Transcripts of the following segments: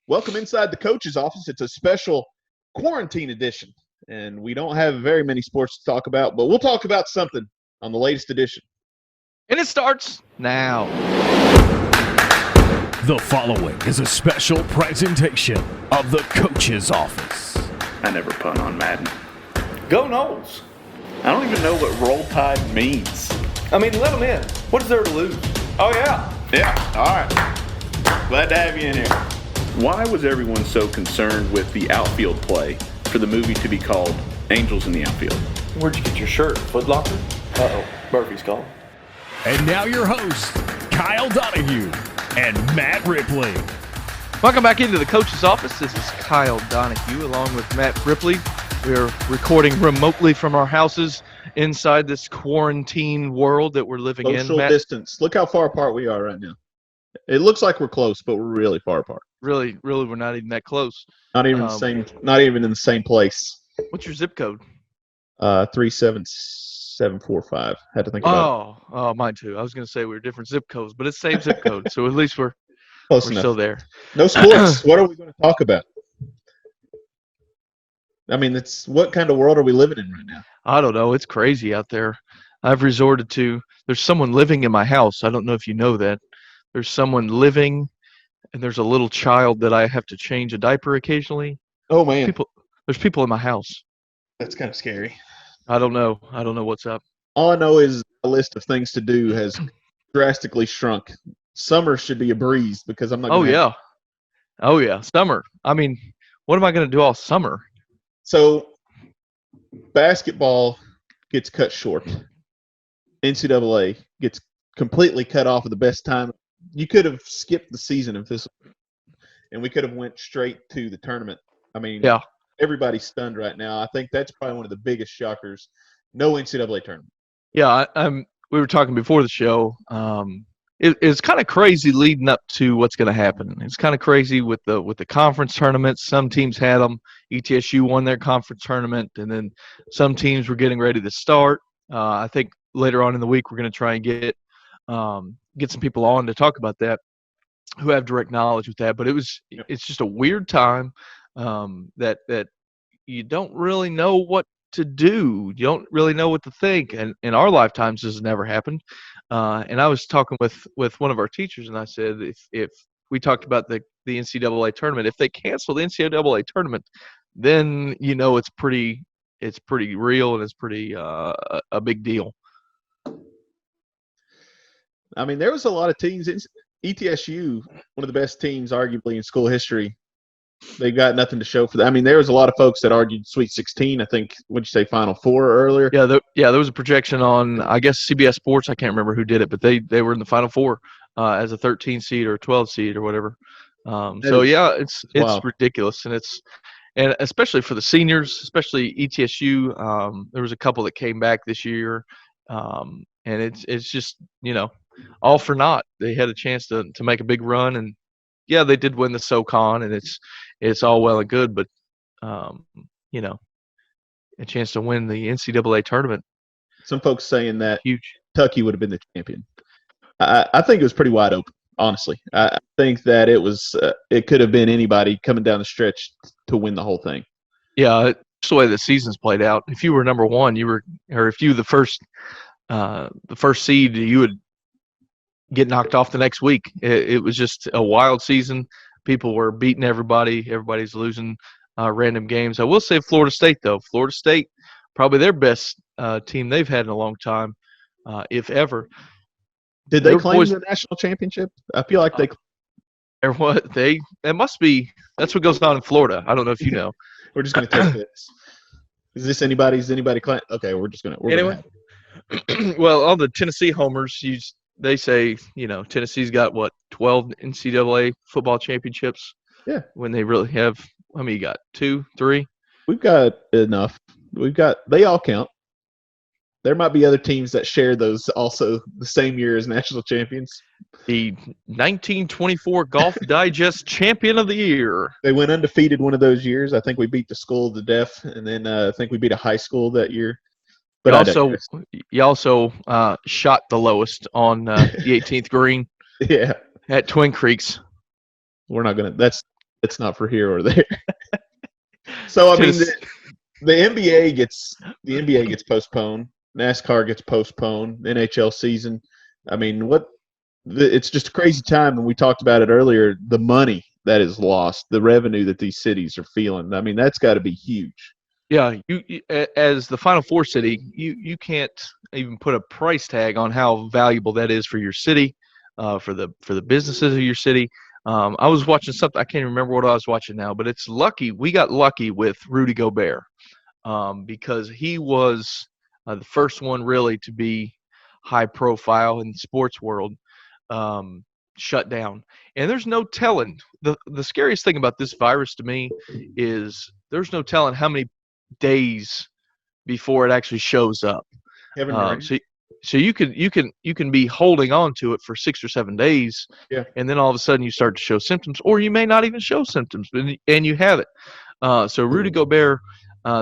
Welcome inside the coach's office. It's a special quarantine edition, and we don't have very many sports to talk about, but we'll talk about something on the latest edition. And it starts now. The following is a special presentation of the coach's office. I never punt on Madden. Go Knowles. I don't even know what roll tide means. I mean, let them in. What is there to lose? Oh, yeah. Yeah, all right. Glad to have you in here. Why was everyone so concerned with the outfield play for the movie to be called Angels in the Outfield? Where'd you get your shirt? Foot Locker? Uh-oh, Murphy's calling. And now your hosts, Kyle Donahue and Matt Ripley. Welcome back into the coach's office. This is Kyle Donahue along with Matt Ripley. We're recording remotely from our houses inside this quarantine world that we're living in. Social distance. Look how far apart we are right now. It looks like we're close, but we're really far apart. Really, we're not even that close. Not even in the same place. What's your zip code? 37745. Had to think about it. Oh, mine too. I was going to say we were different zip codes, but it's the same zip code, so at least we're Close enough. still there. No sports. What are we going to talk about? I mean, what kind of world are we living in right now? I don't know. It's crazy out there. I've resorted to – there's someone living in my house. I don't know if you know that. There's someone living, and there's a little child that I have to change a diaper occasionally. Oh, man. There's people in my house. That's kind of scary. I don't know what's up. All I know is a list of things to do has drastically shrunk. Summer should be a breeze because I'm not going to Oh, yeah. Summer. I mean, what am I going to do all summer? So, basketball gets cut short. NCAA gets completely cut off at the best time. You could have skipped the season and we could have went straight to the tournament. I mean, yeah. Everybody's stunned right now. I think that's probably one of the biggest shockers. No NCAA tournament. Yeah, we were talking before the show. It's kind of crazy leading up to what's going to happen. It's kind of crazy with the conference tournaments. Some teams had them. ETSU won their conference tournament, and then some teams were getting ready to start. I think later on in the week we're going to try and get some people on to talk about that who have direct knowledge with that. But it's just a weird time that you don't really know what to do. You don't really know what to think. And in our lifetimes, this has never happened. And I was talking with one of our teachers, and I said, if we talked about the NCAA tournament, if they cancel the NCAA tournament, then it's pretty real and it's pretty a big deal. I mean, there was a lot of teams. ETSU, one of the best teams arguably in school history. They got nothing to show for that. I mean, there was a lot of folks that argued Sweet 16. I think, what'd you say, Final Four earlier? Yeah, there was a projection on, I guess, CBS Sports. I can't remember who did it, but they were in the Final Four as a 13 seed or 12 seed or whatever. It's ridiculous, and especially for the seniors, especially ETSU. There was a couple that came back this year, and it's just all for naught. They had a chance to make a big run, and yeah, they did win the SoCon, and it's all well and good, but a chance to win the NCAA tournament. Some folks saying that huge. Kentucky would have been the champion. I think it was pretty wide open, honestly. I think that it could have been anybody coming down the stretch to win the whole thing. Yeah, it's the way the season's played out. If you were number one, if you were the first seed, you would get knocked off the next week. It was just a wild season. People were beating everybody. Everybody's losing random games. I will say Florida State, though. Florida State, probably their best team they've had in a long time, if ever. Did they claim the national championship? I feel like they – It must be – that's what goes on in Florida. I don't know if you know. We're just going to take this. Is this anybody claim? Okay, we're just going to – anyway. Well, all the Tennessee homers they say, Tennessee's got, 12 NCAA football championships? Yeah. When they really have – how many you got? 2, 3? We've got enough. They all count. There might be other teams that share those also the same year as national champions. The 1924 Golf Digest Champion of the Year. They went undefeated one of those years. I think we beat the school to death, and then I think we beat a high school that year. But you also shot the lowest on the 18th green. Yeah. At Twin Creeks. We're not gonna. That's it's not for here or there. So I mean, the NBA gets postponed. NASCAR gets postponed. NHL season. I mean, it's just a crazy time, and we talked about it earlier. The money that is lost, the revenue that these cities are feeling. I mean, that's got to be huge. Yeah, as the Final Four city, you can't even put a price tag on how valuable that is for your city, for the businesses of your city. I was watching something, I can't remember what I was watching now, but it's lucky we got lucky with Rudy Gobert, because he was the first one really to be high profile in the sports world, shut down. And there's no telling. The scariest thing about this virus to me is there's no telling how many days before it actually shows up. Kevin Durant. So you can be holding on to it for 6 or 7 days, Yeah. and then all of a sudden you start to show symptoms, or you may not even show symptoms, and you have it. So Rudy Gobert,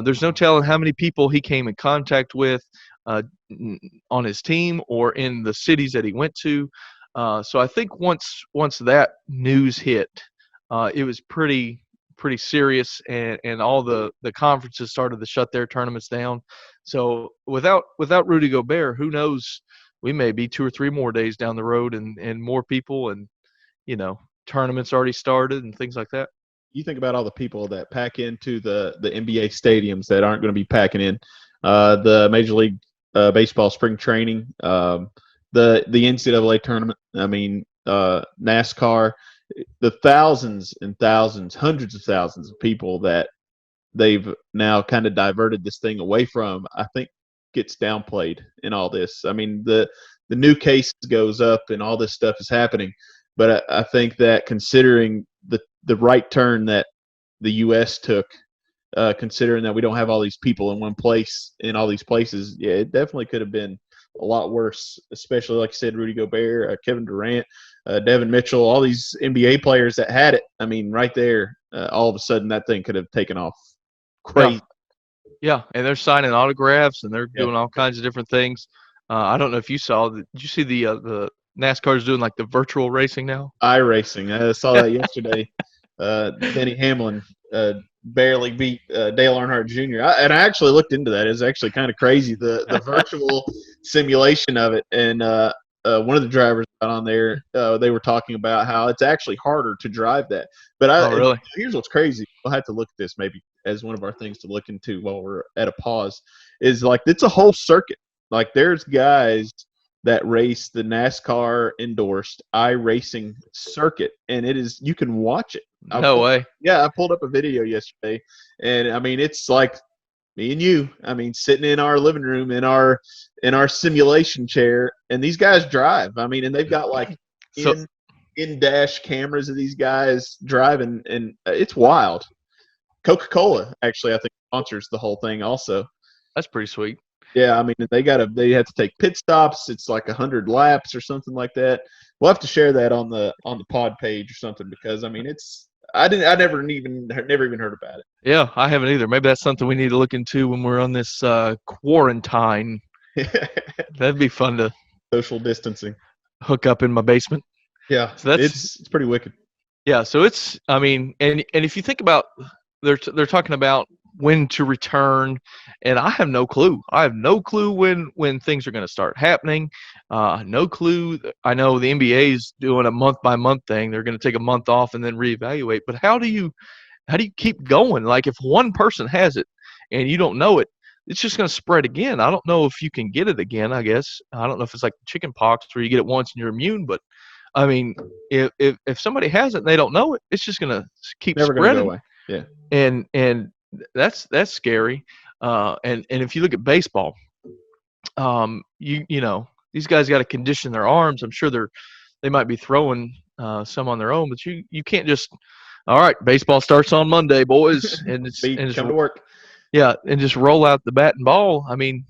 there's no telling how many people he came in contact with on his team or in the cities that he went to. So I think once that news hit, it was pretty serious, and all the conferences started to shut their tournaments down. So without Rudy Gobert, who knows, we may be 2 or 3 more days down the road, and more people, and tournaments already started and things like that. You think about all the people that pack into the NBA stadiums that aren't going to be packing in the Major League Baseball spring training, the NCAA tournament. I mean, NASCAR, the thousands and thousands, hundreds of thousands of people that they've now kind of diverted this thing away from, I think gets downplayed in all this. I mean, the new case goes up and all this stuff is happening, but I think that considering the right turn that the U.S. took, considering that we don't have all these people in one place in all these places, yeah, it definitely could have been a lot worse, especially like I said, Rudy Gobert, Kevin Durant, Devin Mitchell, all these NBA players that had it. I mean, right there, all of a sudden that thing could have taken off crazy. Yeah, and they're signing autographs and they're doing all kinds of different things. I don't know if you saw. Did you see the NASCAR's doing like the virtual racing now? iRacing. I saw that yesterday. Denny Hamlin barely beat Dale Earnhardt Jr. I actually looked into that. It's actually kind of crazy, the virtual simulation of it. And one of the drivers got on there. They were talking about how it's actually harder to drive that. But really? Here's what's crazy. We'll have to look at this maybe as one of our things to look into while we're at a pause. Is like it's a whole circuit. Like there's guys that race the NASCAR endorsed iRacing circuit, and you can watch it. No way. Yeah, I pulled up a video yesterday, and I mean it's like me and you. I mean, sitting in our living room in our simulation chair, and these guys drive. I mean, and they've got like in-dash cameras of these guys driving, and it's wild. Coca-Cola actually, I think, sponsors the whole thing also. That's pretty sweet. Yeah, I mean they have to take pit stops. It's like 100 laps or something like that. We'll have to share that on the pod page or something, because I mean I never even heard about it. Yeah, I haven't either. Maybe that's something we need to look into when we're on this quarantine. That'd be fun to social distancing. Hook up in my basement. Yeah, so it's pretty wicked. Yeah, so it's, I mean, and if you think about, they're talking about when to return, and I have no clue. I have no clue when things are going to start happening. No clue. I know the NBA is doing a month by month thing. They're going to take a month off and then reevaluate. But how do you keep going? Like if one person has it and you don't know it, it's just going to spread again. I don't know if you can get it again. I guess I don't know if it's like chicken pox where you get it once and you're immune, but I mean, if somebody has it and they don't know it, it's just going to keep spreading. Gonna go away. Yeah. And that's scary. And if you look at baseball, you know, these guys got to condition their arms. I'm sure they might be throwing some on their own, but you can't just, all right, baseball starts on Monday, boys, and it's come to work. Yeah, and just roll out the bat and ball. I mean,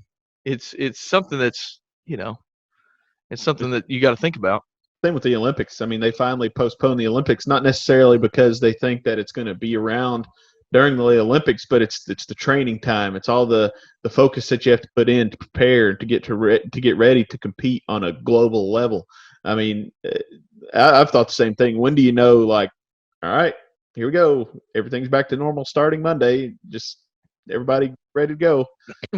it's something that's, you know, it's something that you got to think about. Same with the Olympics. I mean, they finally postponed the Olympics, not necessarily because they think that it's going to be around during the Olympics, but it's the training time. It's all the focus that you have to put in to prepare to get ready to compete on a global level. I mean, I've thought the same thing. When do you know, like, all right, here we go. Everything's back to normal starting Monday. Just everybody ready to go.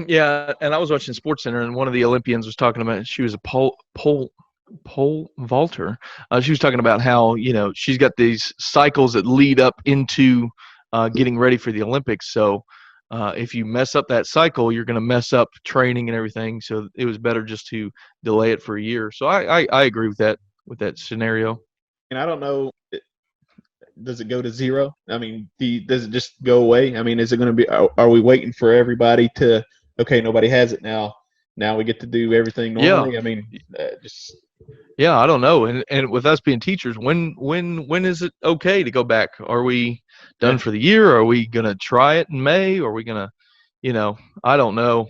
Yeah, and I was watching SportsCenter, and one of the Olympians was talking about she was a pole vaulter. She was talking about how she's got these cycles that lead up into getting ready for the Olympics. So if you mess up that cycle, you're going to mess up training and everything. So it was better just to delay it for a year. So I agree with that scenario. And I don't know, does it go to zero? I mean, does it just go away? I mean, is it going to be? Are we waiting for everybody to? Okay, nobody has it now. Now we get to do everything normally. Yeah. I mean, Yeah, I don't know. And with us being teachers, when is it okay to go back? Are we done for the year? Are we going to try it in May? Or are we going to, I don't know.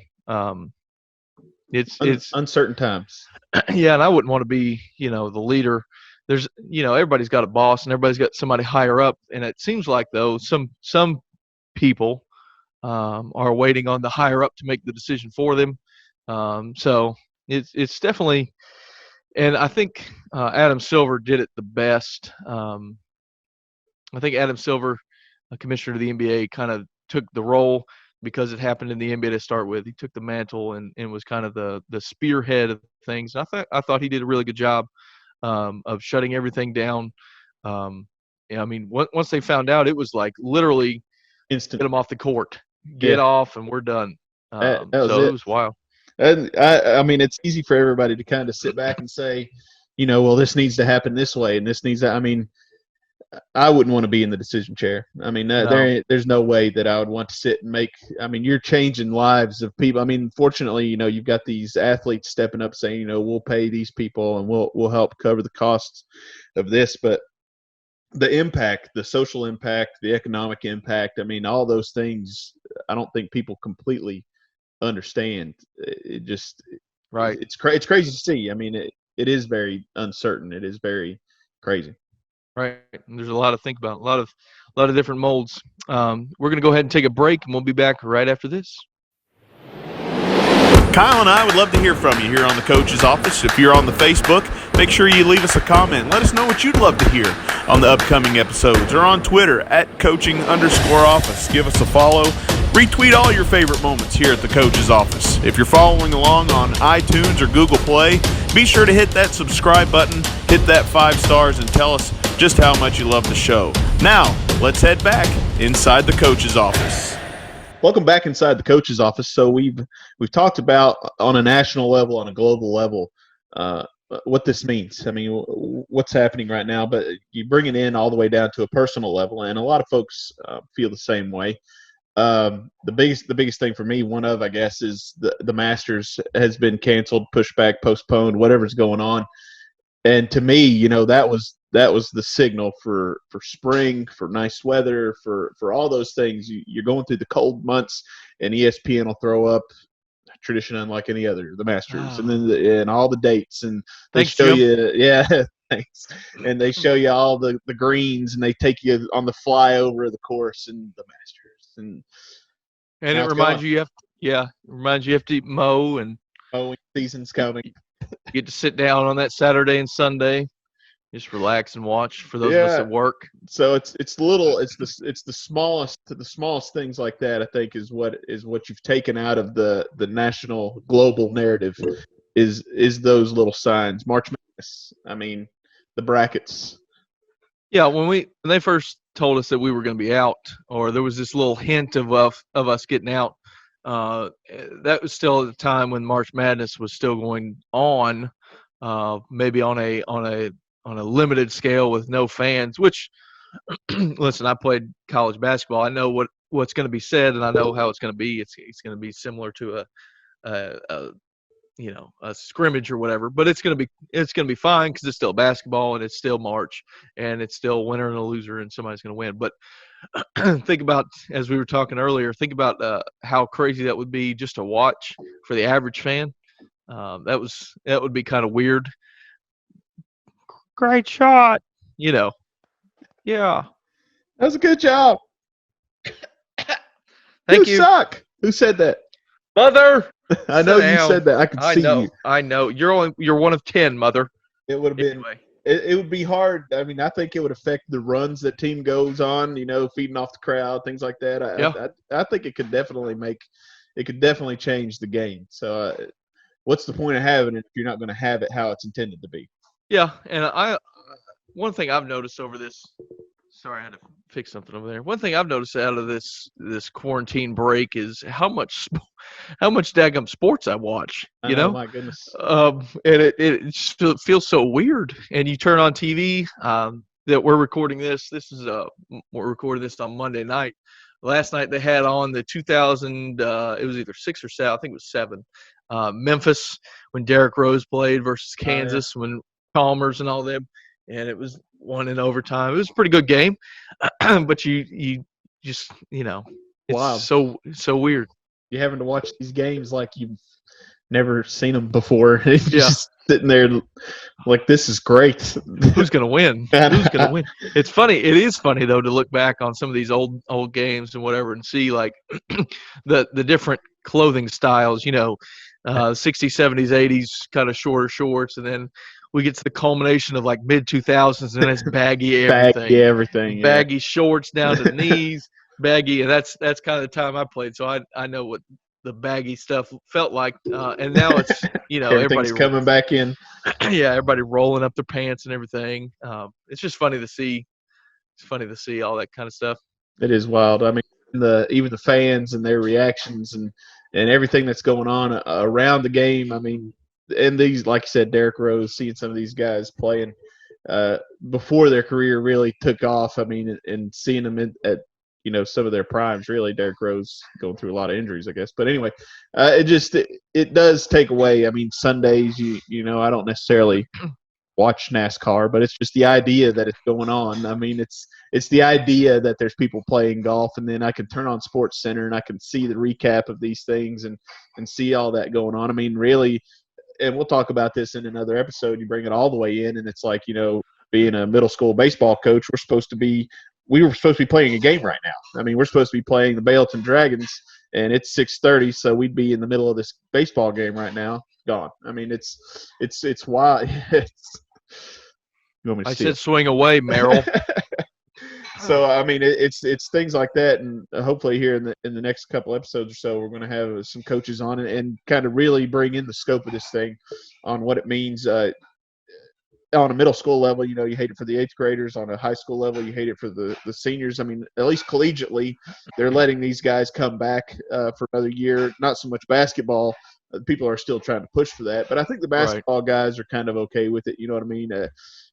It's uncertain times. Yeah, and I wouldn't want to be, the leader. There's, everybody's got a boss and everybody's got somebody higher up. And it seems like, though, some people are waiting on the higher up to make the decision for them. So it's definitely. And I think Adam Silver did it the best. I think Adam Silver, commissioner of the NBA, kind of took the role because it happened in the NBA to start with. He took the mantle and was kind of the spearhead of things. And I thought he did a really good job of shutting everything down. I mean, once they found out, it was like literally instant. Get them off the court, get off, and we're done. That it was wild. And I mean, it's easy for everybody to kind of sit back and say, well, this needs to happen this way, and this needs to. I mean, I wouldn't want to be in the decision chair. I mean, there's no way that I would want to sit and make. I mean, you're changing lives of people. I mean, fortunately, you've got these athletes stepping up saying, we'll pay these people and we'll help cover the costs of this. But the impact, the social impact, the economic impact. I mean, all those things. I don't think people completely understand. It just right. It's crazy to see. I mean, it is very uncertain. It is very crazy. Right. And there's a lot to think about. A lot of different molds. We're going to go ahead and take a break, and we'll be back right after this. Kyle and I would love to hear from you here on the Coach's Office. If you're on the Facebook, make sure you leave us a comment. Let us know what you'd love to hear on the upcoming episodes, or on Twitter @coaching_office. Give us a follow. Retweet all your favorite moments here at the Coach's Office. If you're following along on iTunes or Google Play, be sure to hit that subscribe button, hit that 5 stars, and tell us just how much you love the show. Now, let's head back inside the Coach's Office. Welcome back inside the Coach's Office. So we've talked about on a national level, on a global level, what this means. I mean, what's happening right now, but you bring it in all the way down to a personal level, and a lot of folks feel the same way. The biggest thing for me, I guess, is the Masters has been canceled, pushed back, postponed, whatever's going on. And to me, that was the signal for spring, for nice weather, for all those things. You're going through the cold months, and ESPN will throw up a tradition unlike any other, the Masters, and then and all the dates, and they show you, thanks, and they show you all the greens, and they take you on the flyover of the course and the Masters. And it reminds you have to mow, and mowing season's coming. You get to sit down on that Saturday and Sunday, just relax and watch for those of us at work. So it's the smallest things like that, I think, is what you've taken out of the national global narrative is those little signs. March Madness. I mean, the brackets. Yeah, when they first told us that we were going to be out, or there was this little hint of us getting out, that was still at the time when March Madness was still going on, maybe on a limited scale with no fans. Which, listen, I played college basketball. I know what's going to be said, and I know how it's going to be. It's going to be similar to a scrimmage or whatever, but it's going to be fine because it's still basketball and it's still March and it's still a winner and a loser and somebody's going to win. But think about, as we were talking earlier, think about how crazy that would be just to watch for the average fan. That would be kind of weird. Great shot. Yeah. That was a good job. Thank you. Suck. Who said that? Mother. I know you said that. I could see you. I know. You're one of 10, Mother. It would have been it would be hard. I mean, I think it would affect the runs that team goes on. Feeding off the crowd, things like that. I think it could definitely change the game. So, what's the point of having it if you're not going to have it how it's intended to be? Yeah, and one thing I've noticed over this. Sorry, I had to fix something over there. One thing I've noticed out of this quarantine break is how much daggum sports I watch. Oh my goodness. And it just feels so weird. And you turn on TV. That we're recording this. We're recording this on Monday night. Last night they had on the 2000. It was either 6 or 7. I think it was 7. Memphis when Derrick Rose played versus Kansas when Chalmers and all them. And it was won in overtime. It was a pretty good game, but you just it's wow. so weird. You're having to watch these games like you've never seen them before. Just sitting there like, this is great. Who's gonna win? Who's gonna win? It's funny. It is funny though to look back on some of these old games and whatever and see like the different clothing styles. 60s, 70s, 80s, kind of shorter shorts, and then we get to the culmination of like mid 2000s, and then it's baggy everything. Baggy shorts down to the knees, baggy, and that's kind of the time I played. So I know what the baggy stuff felt like, and now it's everybody's coming back in. Yeah, everybody rolling up their pants and everything. It's just funny to see. It's funny to see all that kind of stuff. It is wild. I mean, even the fans and their reactions and everything that's going on around the game. I mean. And these, like you said, Derrick Rose, seeing some of these guys playing before their career really took off. I mean, and seeing them at some of their primes, really, Derrick Rose going through a lot of injuries, I guess. But anyway, it does take away. I mean, Sundays, I don't necessarily watch NASCAR, but it's just the idea that it's going on. I mean, it's the idea that there's people playing golf, and then I can turn on Sports Center and I can see the recap of these things and see all that going on. I mean, really. And we'll talk about this in another episode. You bring it all the way in, and it's like, being a middle school baseball coach, we were supposed to be playing a game right now. I mean, we're supposed to be playing the Bayleton Dragons, and it's 6:30, so we'd be in the middle of this baseball game right now. Gone. I mean, it's wild. You want me to said swing away, Merrill. So I mean, it's things like that, and hopefully here in the next couple episodes or so, we're going to have some coaches on and kind of really bring in the scope of this thing, on what it means on a middle school level. You hate it for the 8th graders. On a high school level, you hate it for the seniors. I mean, at least collegiately, they're letting these guys come back for another year. Not so much basketball. People are still trying to push for that, but I think the basketball guys are kind of okay with it. You know what I mean?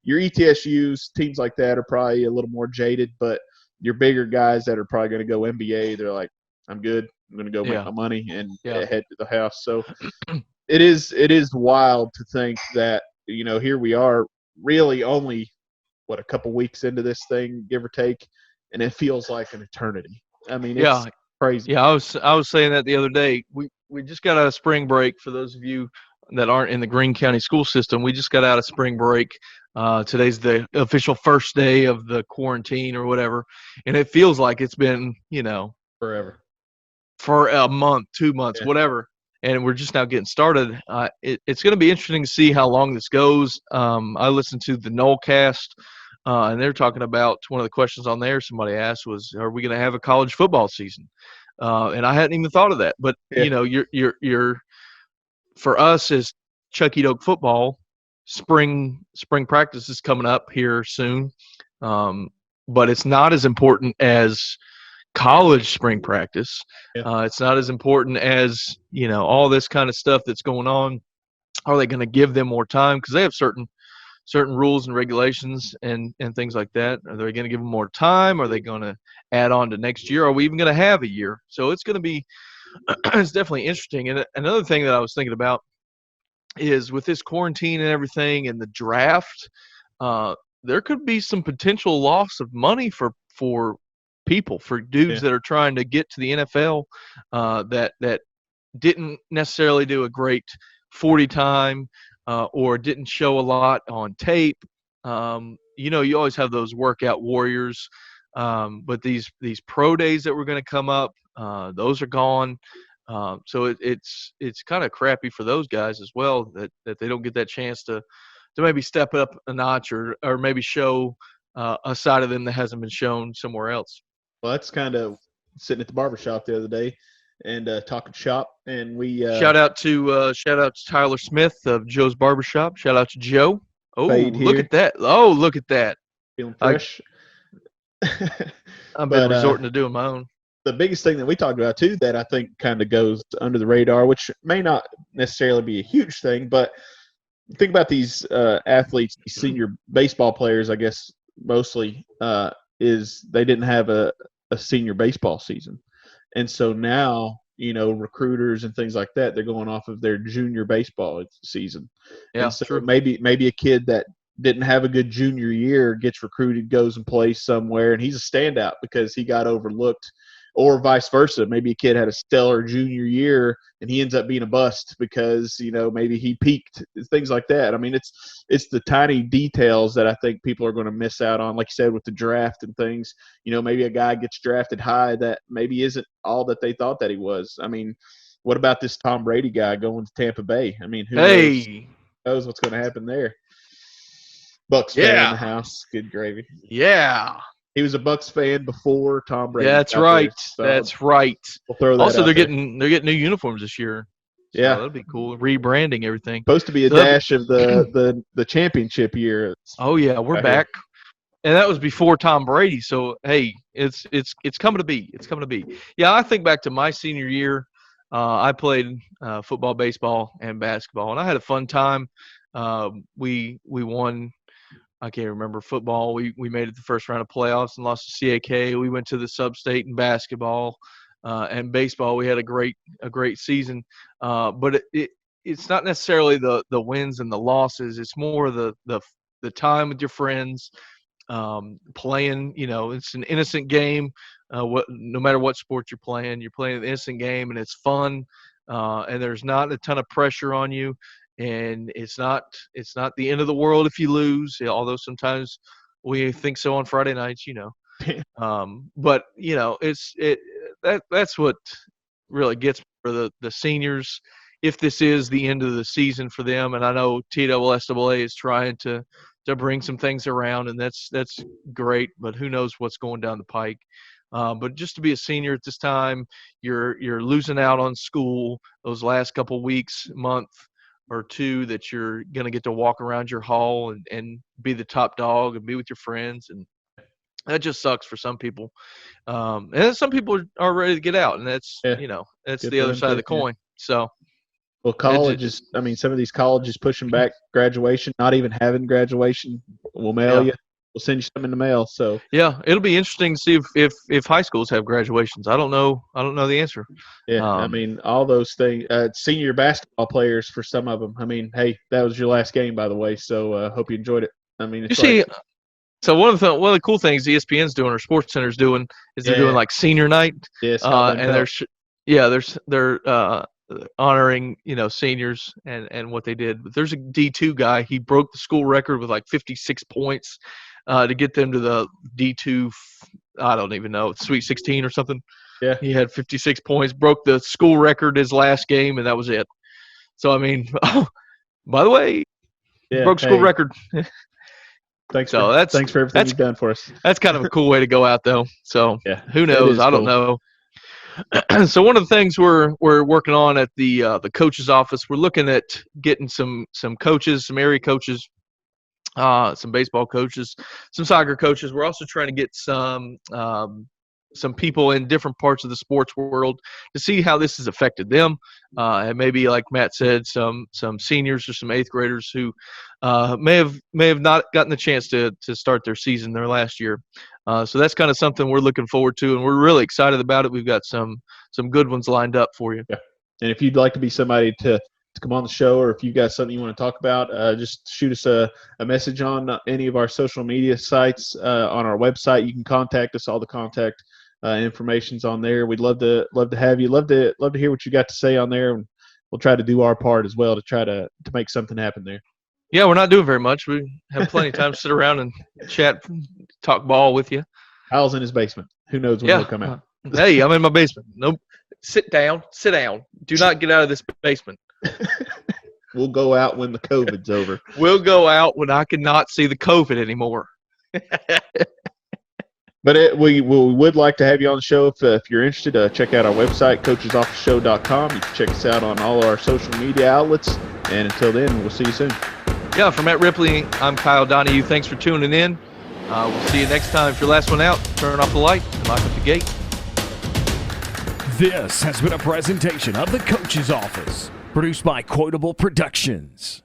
Your ETSUs, teams like that are probably a little more jaded, but your bigger guys that are probably going to go NBA, they're like, I'm good. I'm going to go make my money and head to the house. So it is wild to think that, here we are really only, a couple weeks into this thing, give or take, and it feels like an eternity. I mean, it's crazy. Yeah, I was saying that the other day. We just got out of spring break. For those of you that aren't in the Greene County school system, we just got out of spring break. Today's the official first day of the quarantine or whatever, and it feels like it's been, forever, for a month, 2 months, whatever. And we're just now getting started. It's going to be interesting to see how long this goes. I listened to the Nolecast, and they're talking about one of the questions on there. Somebody asked was, "Are we going to have a college football season?" And I hadn't even thought of that. But you're for us as Chucky Doak football, spring practice is coming up here soon, but it's not as important as college spring practice. It's not as important as all this kind of stuff that's going on. Are they going to give them more time because they have certain rules and regulations and things like that? Are they going to give them more time? Are they going to add on to next year? Are we even going to have a year? So it's going to be it's definitely interesting. And another thing that I was thinking about is with this quarantine and everything and the draft, there could be some potential loss of money for people, for dudes that are trying to get to the NFL that didn't necessarily do a great 40 time or didn't show a lot on tape. You always have those workout warriors, but these pro days that were going to come up, those are gone. So it's kind of crappy for those guys as well that they don't get that chance to maybe step up a notch or maybe show a side of them that hasn't been shown somewhere else. Well, that's kind of sitting at the barbershop the other day and talking shop, and we Shout out to Tyler Smith of Joe's Barbershop. Shout out to Joe. Oh, Fade look here. at that! Oh, look at that! feeling fresh. I've been But, resorting to doing my own. the biggest thing that we talked about too that I think kind of goes under the radar, which may not necessarily be a huge thing, but think about these athletes, these senior baseball players, I guess mostly, is they didn't have a senior baseball season. And so now, recruiters and things like that, they're going off of their junior baseball season. Yeah, and so true. maybe a kid that didn't have a good junior year gets recruited, goes and plays somewhere, and he's a standout because he got overlooked, or vice versa. Maybe a kid had a stellar junior year and he ends up being a bust because, maybe he peaked, things like that. I mean, it's the tiny details that I think people are going to miss out on, like you said, with the draft and things. Maybe a guy gets drafted high that maybe isn't all that they thought that he was. I mean, what about this Tom Brady guy going to Tampa Bay? I mean, who knows what's going to happen there? Bucks fan in the house. Good gravy. Yeah. He was a Bucks fan before Tom Brady. Yeah, that's got right. there, so That's right. We'll throw that Also, out they're there. getting new uniforms this year. So Yeah. that'd be cool. Rebranding everything. Supposed to be a So- dash of the championship year. Oh yeah, we're Right back. And that was before Tom Brady. So hey, it's coming to be. It's coming to be. Yeah, I think back to my senior year. I played football, baseball, and basketball, and I had a fun time. We won. I can't remember football. We made it the first round of playoffs and lost to CAK. We went to the sub-state in basketball and baseball. We had a great season. But it's not necessarily the wins and the losses. It's more the time with your friends, playing. It's an innocent game. No matter what sport you're playing an innocent game, and it's fun. And there's not a ton of pressure on you. And it's not the end of the world if you lose, although sometimes we think so on Friday nights, But that's what really gets for the seniors. If this is the end of the season for them, and I know TSSAA is trying to bring some things around, and that's great. But who knows what's going down the pike? But just to be a senior at this time, you're losing out on school those last couple weeks, month or two, that you're going to get to walk around your hall and be the top dog and be with your friends. And that just sucks for some people. And then some people are ready to get out, and that's, that's Good the for other them side of too, the coin. So, Well, colleges, some of these colleges pushing back graduation, not even having graduation. We'll mail you. We'll send you some in the mail. So yeah, it'll be interesting to see if high schools have graduations. I don't know the answer. yeah, all those things. Senior basketball players for some of them. I mean, hey, that was your last game, by the way. So hope you enjoyed it. I mean, it's so one of the cool things ESPN's doing or Sports Center's doing is they're doing like senior night. yes, And they're honoring seniors and what they did. But there's a D2 guy. He broke the school record with like 56 points to get them to the D2. I don't even know, Sweet 16 or something. Yeah, he had 56 points, broke the school record his last game, and that was it. So I mean, by the way, broke school record. Thanks for everything you've done for us. That's kind of a cool way to go out, though. So who that knows? is I don't know. So one of the things we're working on at the coach's office, we're looking at getting some coaches, some area coaches, some baseball coaches, some soccer coaches. We're also trying to get some people in different parts of the sports world to see how this has affected them, and maybe, like Matt said, some seniors or some eighth graders who may have not gotten the chance to start their season their last year. So that's kind of something we're looking forward to, and we're really excited about it. We've got some good ones lined up for you. Yeah, and if you'd like to be somebody to come on the show, or if you've got something you want to talk about, just shoot us a message on any of our social media sites, on our website. You can contact us. All the contact information's on there. We'd love to have you. Love to hear what you got to say on there, and we'll try to do our part as well to try to make something happen there. Yeah, we're not doing very much. We have plenty of time to sit around and chat, talk ball with you. Kyle's in his basement. Who knows when he'll come out? Hey, I'm in my basement. Nope. Sit down. Do not get out of this basement. We'll go out when the COVID's over. We'll go out when I cannot see the COVID anymore. But we would like to have you on the show if you're interested. Check out our website, coachesofficeshow.com. You can check us out on all our social media outlets. And until then, we'll see you soon. Yeah, for Matt Ripley, I'm Kyle Donahue. Thanks for tuning in. We'll see you next time. If you're last one out, turn off the light and lock up the gate. This has been a presentation of the Coach's Office, produced by Quotable Productions.